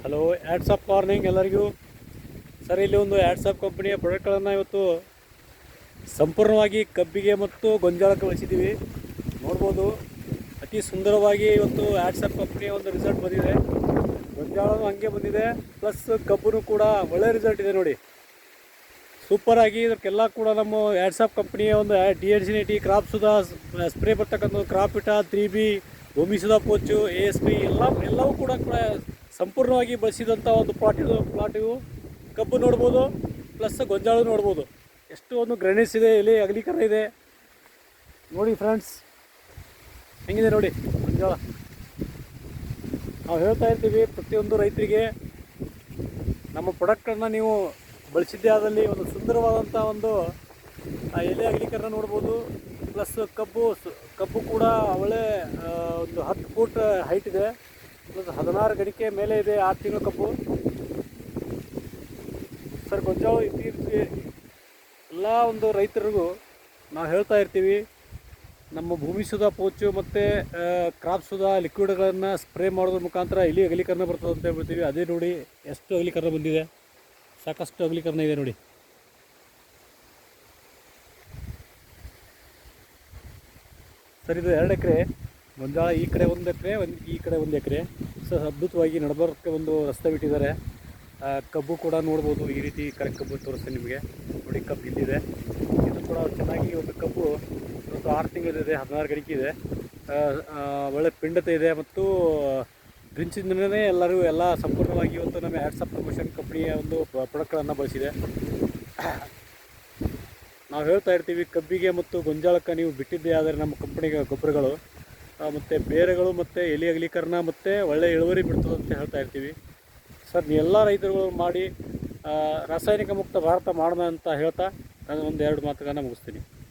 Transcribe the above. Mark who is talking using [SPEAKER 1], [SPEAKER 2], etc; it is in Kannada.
[SPEAKER 1] ಹಲೋ, ಆ್ಯಡ್ಸ್ ಮಾರ್ನಿಂಗ್ ಎಲ್ಲರಿಗೂ. ಸರ್, ಇಲ್ಲಿ ಒಂದು ಆ್ಯಡ್ಸ್ ಕಂಪನಿಯ ಪ್ರಾಡಕ್ಟ್ಗಳನ್ನು ಇವತ್ತು ಸಂಪೂರ್ಣವಾಗಿ ಕಬ್ಬಿಗೆ ಮತ್ತು ಗೊಂಜಾಳಕ್ಕೆ ಬಳಸಿದ್ದೀವಿ. ನೋಡ್ಬೋದು, ಅತಿ ಸುಂದರವಾಗಿ ಇವತ್ತು ಆ್ಯಡ್ಸ್ ಕಂಪನಿಯ ಒಂದು ರಿಸಲ್ಟ್ ಬಂದಿದೆ. ಗೊಂಜಾಳನೂ ಹಾಗೆ ಬಂದಿದೆ, ಪ್ಲಸ್ ಕಬ್ಬು ಕೂಡ ಒಳ್ಳೆ ರಿಸಲ್ಟ್ ಇದೆ ನೋಡಿ. ಸೂಪರಾಗಿ ಇದಕ್ಕೆಲ್ಲ ಕೂಡ ನಮ್ಮ ಆ್ಯಡ್ಸ್ ಕಂಪನಿಯ ಒಂದು DNCNT ಕ್ರಾಪ್ ಸುಧಾ ಸ್ಪ್ರೇ ಬರ್ತಕ್ಕಂಥ ಕ್ರಾಪ್ ವಿಟಾ 3B ಭೂಮಿ ಸುಧಾ ಪೋಚು ASP ಎಲ್ಲವೂ ಕೂಡ ಸಂಪೂರ್ಣವಾಗಿ ಬಳಸಿದಂಥ ಒಂದು ಪ್ಲಾಟಿವು ಕಬ್ಬು ನೋಡ್ಬೋದು, ಪ್ಲಸ್ ಗೊಂಜಾಳ ನೋಡ್ಬೋದು. ಎಷ್ಟು ಒಂದು ಗ್ರೈನೆಸ್ ಇದೆ, ಎಲೆ ಅಗಲೀಕರಣ ಇದೆ ನೋಡಿ ಫ್ರೆಂಡ್ಸ್, ಹೆಂಗಿದೆ ನೋಡಿ ಗೊಂಜಾಳ. ನಾವು ಹೇಳ್ತಾ ಇರ್ತೀವಿ ಪ್ರತಿಯೊಂದು ರೈತರಿಗೆ, ನಮ್ಮ ಪ್ರಾಡಕ್ಟನ್ನು ನೀವು ಬಳಸಿದ್ದೇ ಆದಲ್ಲಿ ಒಂದು ಸುಂದರವಾದಂಥ ಒಂದು ಎಲೆ ಅಗಲೀಕರಣ ನೋಡ್ಬೋದು. ಪ್ಲಸ್ ಕಬ್ಬು ಕೂಡ ಒಳ್ಳೆ ಒಂದು 10 ಫೂಟ್ ಹೈಟ್ ಇದೆ, ಪ್ಲಸ್ 16 ಗಣಿಕೆ ಮೇಲೆ ಇದೆ, 6 ತಿಂಗಳ ಕಬ್ಬು. ಸರ್, ಗೊಂಜಾಳ ಎಲ್ಲ ಒಂದು ರೈತರಿಗೂ ನಾವು ಹೇಳ್ತಾ ಇರ್ತೀವಿ, ನಮ್ಮ ಭೂಮಿ ಸುಧಾ ಪೋಚು ಮತ್ತು ಕ್ರಾಪ್ ಸುಧಾ ಲಿಕ್ವಿಡ್ಗಳನ್ನು ಸ್ಪ್ರೇ ಮಾಡೋದ್ರ ಮುಖಾಂತರ ಎಲೆ ಅಗಲೀಕರಣ ಬರ್ತದೆ ಅಂತ ಹೇಳ್ಬಿಡ್ತೀವಿ. ಅದೇ ನೋಡಿ ಎಷ್ಟು ಅಗಲೀಕರಣ ಬಂದಿದೆ, ಸಾಕಷ್ಟು ಅಗಲೀಕರಣ ಇದೆ ನೋಡಿ. ಸರ್, ಇದು 2 ಎಕರೆ ಗೊಂಜಾಳ, ಈ ಕಡೆ 1 ಎಕರೆ, ಈ ಕಡೆ 1 ಎಕರೆ. ಸರ್, ಅದ್ಭುತವಾಗಿ ನಡಬರ್ಕ್ಕೆ ಒಂದು ರಸ್ತೆ ಬಿಟ್ಟಿದ್ದಾರೆ. ಕಬ್ಬು ಕೂಡ ನೋಡ್ಬೋದು, ಈ ರೀತಿ ಕರೆಕ್ಟ್ ಕಬ್ಬು ತೋರಿಸ್ತೀನಿ ನಿಮಗೆ ನೋಡಿ. ಕಬ್ಬು ಇಲ್ಲಿದೆ, ಇದು ಕೂಡ ಚೆನ್ನಾಗಿ ಒಂದು ಕಬ್ಬು ಇವತ್ತು 6 ತಿಂಗಳಿದೆ, 16 ಗಣಿಕೆ ಇದೆ, ಒಳ್ಳೆ ಪಿಂಡತೆ ಇದೆ. ಮತ್ತು ಡ್ರಿಂಚಿಂದನೇ ಎಲ್ಲ ಸಂಪೂರ್ಣವಾಗಿ ಇವತ್ತು ನಮ್ಮ ಆ್ಯಡ್ಸ್ ಪ್ರಮೋಷನ್ ಕಂಪ್ನಿಯ ಒಂದು ಪ್ರಾಡಕ್ಟ್ಗಳನ್ನು ಬಳಸಿದೆ. ನಾವು ಹೇಳ್ತಾ ಇರ್ತೀವಿ, ಕಬ್ಬಿಗೆ ಮತ್ತು ಗೊಂಜಾಳಕ್ಕೆ ನೀವು ಬಿಟ್ಟಿದ್ದೇ ಆದರೆ ನಮ್ಮ ಕಂಪ್ನಿಗೆ ಗೊಬ್ಬರಗಳು ಮತ್ತು ಬೇರೆಗಳು ಮತ್ತು ಎಲೆ ಅಗಲೀಕರಣ ಮತ್ತು ಒಳ್ಳೆಯ ಇಳುವರಿ ಬಿಡ್ತದೆ ಅಂತ ಹೇಳ್ತಾ ಇರ್ತೀವಿ. ಸರ್, ಎಲ್ಲ ರೈತರುಗಳು ಮಾಡಿ ರಾಸಾಯನಿಕ ಮುಕ್ತ ಭಾರತ ಮಾಡೋಣ ಅಂತ ಹೇಳ್ತಾ ನಾನು 1-2 ಮಾತುಗಳನ್ನು ಮುಗಿಸ್ತೀನಿ.